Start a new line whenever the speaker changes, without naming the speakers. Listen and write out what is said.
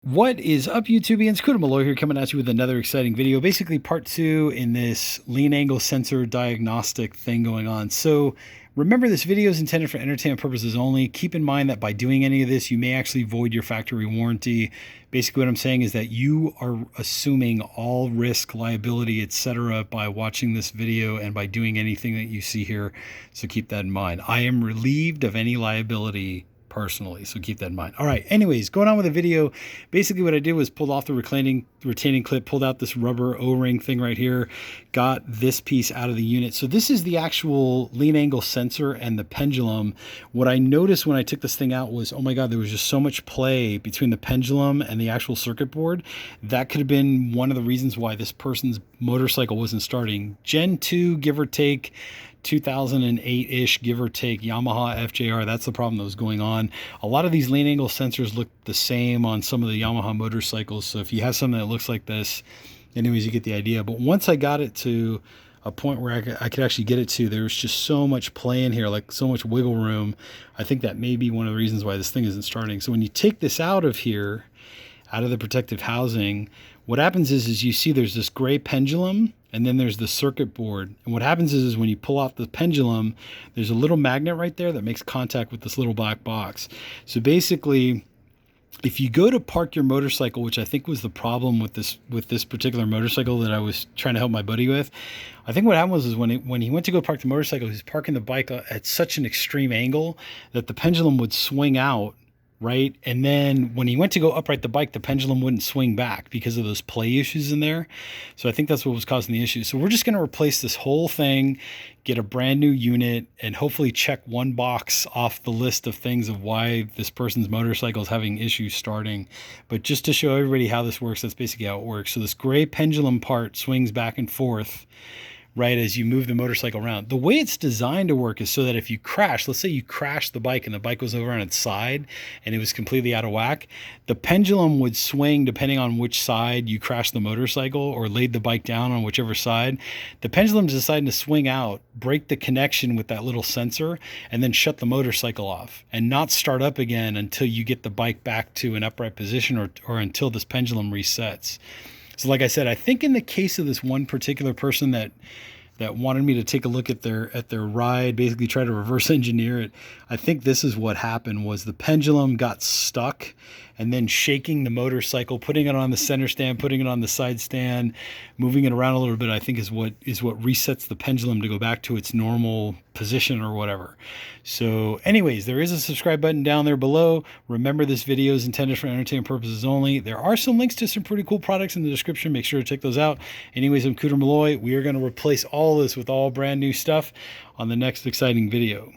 What is up, YouTubians? Kuda Malloy here, coming at you with another exciting video. Basically, part 2 in this lean angle sensor diagnostic thing going on. So remember, this video is intended for entertainment purposes only. Keep in mind that by doing any of this, you may actually void your factory warranty. Basically, what I'm saying is that you are assuming all risk, liability, etc. by watching this video and by doing anything that you see here. So keep that in mind. I am relieved of any liability personally, so keep that in mind. All right, anyways, going on with the video, basically what I did was pulled off the retaining clip, pulled out this rubber O-ring thing right here, got this piece out of the unit. So this is the actual lean angle sensor and the pendulum. What I noticed when I took this thing out was, oh my god, there was just so much play between the pendulum and the actual circuit board. That could have been one of the reasons why this person's motorcycle wasn't starting. Gen 2, give or take, 2008-ish, give or take, Yamaha FJR. That's the problem that was going on. A lot of these lean angle sensors look the same on some of the Yamaha motorcycles. So if you have something that looks like this, anyways, you get the idea. But once I got it to a point where I could actually get it to, there was just so much play in here, like so much wiggle room. I think that may be one of the reasons why this thing isn't starting. So when you take this out of here, out of the protective housing, what happens is you see there's this gray pendulum and then there's the circuit board. And what happens is when you pull out the pendulum, there's a little magnet right there that makes contact with this little black box. So basically, if you go to park your motorcycle, which I think was the problem with this particular motorcycle that I was trying to help my buddy with, I think what happened was when he went to go park the motorcycle, he was parking the bike at such an extreme angle that the pendulum would swing out, right? And then when he went to go upright the bike, the pendulum wouldn't swing back because of those play issues in there. So I think that's what was causing the issue. So we're just going to replace this whole thing, get a brand new unit, and hopefully check one box off the list of things of why this person's motorcycle is having issues starting. But just to show everybody how this works, that's basically how it works. So this gray pendulum part swings back and forth, right, as you move the motorcycle around. The way it's designed to work is so that if you crash, let's say you crash the bike and the bike was over on its side and it was completely out of whack, the pendulum would swing depending on which side you crashed the motorcycle or laid the bike down on whichever side. The pendulum's deciding to swing out, break the connection with that little sensor, and then shut the motorcycle off and not start up again until you get the bike back to an upright position or until this pendulum resets. So like I said, I think in the case of this one particular person that wanted me to take a look at their ride, basically try to reverse engineer it, I think this is what happened, was the pendulum got stuck and then shaking the motorcycle, putting it on the center stand, putting it on the side stand, moving it around a little bit, I think is what resets the pendulum to go back to its normal position or whatever. So anyways, there is a subscribe button down there below. Remember, this video is intended for entertainment purposes only. There are some links to some pretty cool products in the description. Make sure to check those out. Anyways, I'm Kuda Malloy. We are going to replace all this with all brand new stuff on the next exciting video.